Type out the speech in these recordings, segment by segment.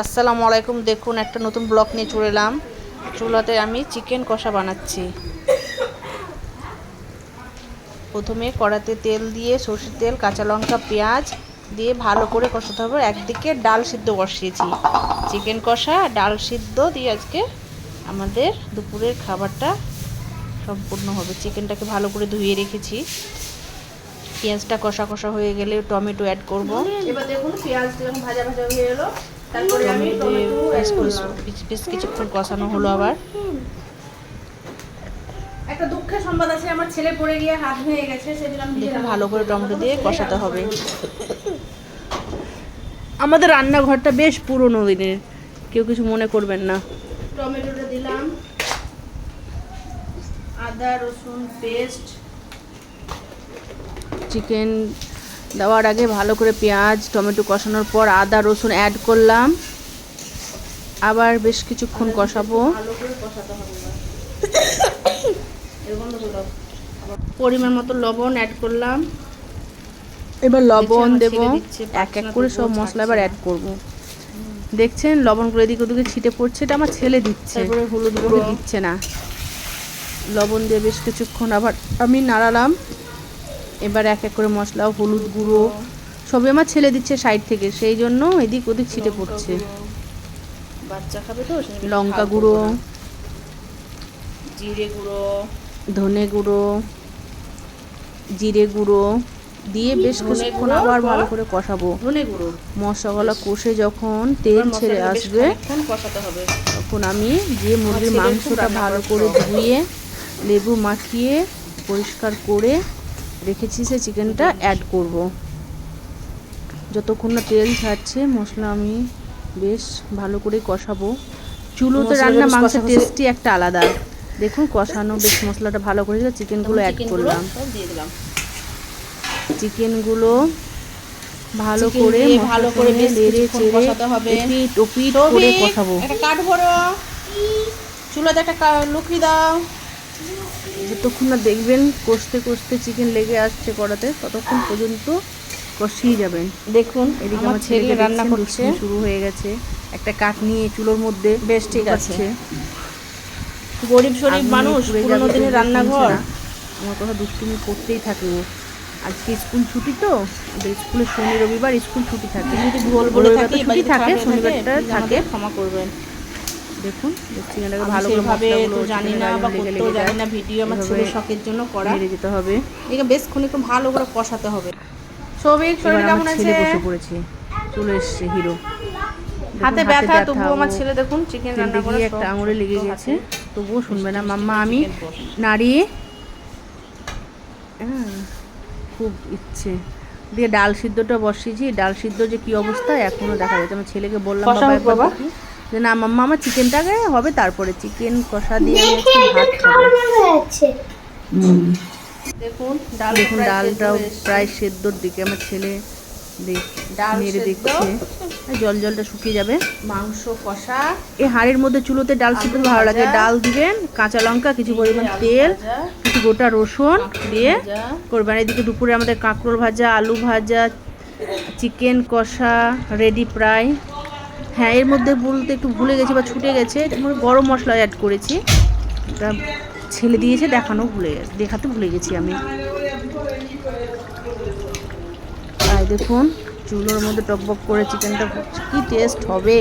আসসালামু আলাইকুম। দেখুন একটা নতুন ব্লগ নিয়ে চলে এলাম। চুলাতে আমি চিকেন কষা বানাচ্ছি। প্রথমে কড়াতে তেল দিয়ে সরষের তেল, কাঁচা লঙ্কা, পেঁয়াজ দিয়ে ভালো করে কষাতে হবে। একদিকে ডাল সিদ্ধ বসিয়েছি, চিকেন কষা ডাল সিদ্ধ দিয়ে আজকে আমাদের দুপুরের খাবারটা সম্পূর্ণ হবে। চিকেনটাকে ভালো করে ধুয়ে রেখেছি। পেঁয়াজটা কষা কষা হয়ে গেলে টমেটো অ্যাড করব। এবার দেখুন পেঁয়াজ ভাজা ভাজা হয়ে এলো, তারপরে আমি টমেটো কিছুক্ষণ কষানো হলো। আবার একটা দুঃখের সংবাদ আছে, আমার ছেলে পড়ে গিয়ে হাত ভেঙে গেছে, সেদিন ভালো করে টমেটো দিয়ে কষাতে হবে। আমাদের রান্নাঘরটা বেশ পুরনো দিনের, কেউ কিছু মনে করবেন না। টমেটোটা দিলাম, আদা রসুন পেস্ট। চিকেন দেওয়ার আগে ভালো করে পেঁয়াজ টমেটো কষানোর পর আদা রসুন অ্যাড করলাম। আবার বেশ কিছুক্ষণ কষাবো। পরিমাণ মতো লবণ অ্যাড করলাম। এবার লবণ দেব, এক এক করে সব মশলা এবার অ্যাড করব। দেখছেন লবণগুলো এদিক ওদিকে ছিটে পড়ছে, এটা আমার ছেলে দিচ্ছে, হলুদ গুঁড়ো দিচ্ছে না। লবণ দিয়ে বেশ কিছুক্ষণ আবার আমি নাড়ালাম। এবার এক এক করে মশলা, হলুদ গুঁড়ো সবই আমার ছেলে দিচ্ছে সাইড থেকে, সেই জন্য এদিক ওদিক ছিটে পড়ছে। বাচ্চা খাবে তো। লঙ্কা গুঁড়ো, জিরে গুঁড়ো, ধনে গুঁড়ো, জিরে গুঁড়ো দিয়ে বেশ কিছুক্ষণ আবার ভালো করে কষাবো। ধনে গুঁড়ো মশলাগুলো কষে যখন তেল ছেড়ে আসবে তখন আমি যে মুরগির মাংসটা ভালো করে ধুয়ে লেবু মাখিয়ে পরিষ্কার করে রেখেছি সে চিকেনটা অ্যাড করব। যতক্ষণ না তেল ছাড়ছে মশলা আমি বেশ ভালো করে কষাবো। চুলোতে রান্না মাংসের টেস্টই একটা আলাদা। দেখুন কষানো বেশ মশলাটা ভালো করে চিকেনগুলো অ্যাড করলাম। চিকেনগুলো ভালো করে নেড়ে চেড়ে এপিট ওপিট করে কষাবো। একটা কাঠ ভরো, চুলাতে একটা লুকড়ি দাও। যতক্ষণ না দেখবেন কষতে কষতে চিকেন লেগে আসছে কড়াতে, ততক্ষণ পর্যন্ত কষিয়ে যাবেন। দেখুন এদিকে আমার ছেলে রান্না করছে, শুরু হয়ে গেছে। একটা কাঠ নিয়ে চুলোর মধ্যে বেশ ঠিক আছে। গরিব শরীফ মানুষ, পুরোনো দিনের রান্নাঘর। আমার কথা দুষ্টুমি করতেই থাকে ও। আজকে স্কুল ছুটি তো, স্কুলে শনি রবিবার স্কুল ছুটি থাকে। যদি ভুল বলে থাকি ছুটি থাকে, শনিবারটা থাকে, ক্ষমা করবেন। দেখুন চিকেনটাকে ভালো করে মশলাগুলো জানি না বা করতেও জানি না, ভিডিও আমার ছেলের শখের জন্য করা। নেড়ে যেতে হবে, একে বেশ খানিকক্ষণ ভালো করে কষাতে হবে। সবিক শরীর কেমন আছে? ছেলে বসে পড়েছে, চলে এসেছে হিরো। হাতে ব্যথা তবুও আমার ছেলে দেখুন চিকেন রান্না করে একটা আঙুলে লেগে গেছে, তবুও শুনবে না। মাম্মা আমি নাড়িয়ে খুব ইচ্ছে দিয়ে ডাল সিদ্ধটা বসিয়েছি। ডাল সিদ্ধ যে কি অবস্থা এখনো দেখা যাচ্ছে। আমার ছেলেকে বললাম বাবা যে না মাম্মা আমার চিকেনটাকে হবে, তারপরে চিকেন কষা দিয়ে আমি একটু ভাত খাবো। দেখুন ডালটাও প্রায় সেদ্ধর দিকে। আমার ছেলে নেড়ে দেখছে, জলটা শুকিয়ে যাবে। মাংস কষা এই হাঁড়ির মধ্যে চুলোতে ডাল সিদ্ধ ভালো লাগে। ডাল দিবেন, কাঁচা লঙ্কা, কিছু পরিমাণ তেল, কিছু গোটা রসুন দিয়ে করবেন। এদিকে দুপুরে আমাদের কাঁকরোল ভাজা, আলু ভাজা, চিকেন কষা রেডি প্রায়। হ্যাঁ এর মধ্যে বলতে একটু ভুলে গেছি বা ছুটে গেছে, গরম মশলা অ্যাড করেছি। এটা ছেলে দিয়েছে, দেখাতে ভুলে গেছি আমি। তাই দেখুন চুলোর মধ্যে টকবক করে চিকেনটা কি টেস্ট হবে,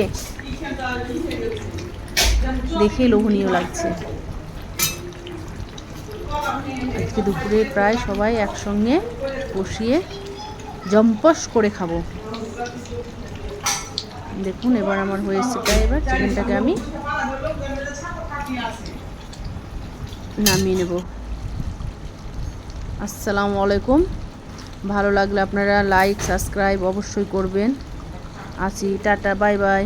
দেখেই লোভনীয় লাগছে। আজকে দুপুরে প্রায় সবাই একসঙ্গে বসিয়ে জম্পস করে খাবো। দেখুন এবার আমার হয়েছে প্রায়। এবার চিকেনটাকে আমি নামিয়ে নেব। আসসালামু আলাইকুম। ভালো লাগলে আপনারা লাইক সাবস্ক্রাইব অবশ্যই করবেন। আসি, টাটা, বাই বাই।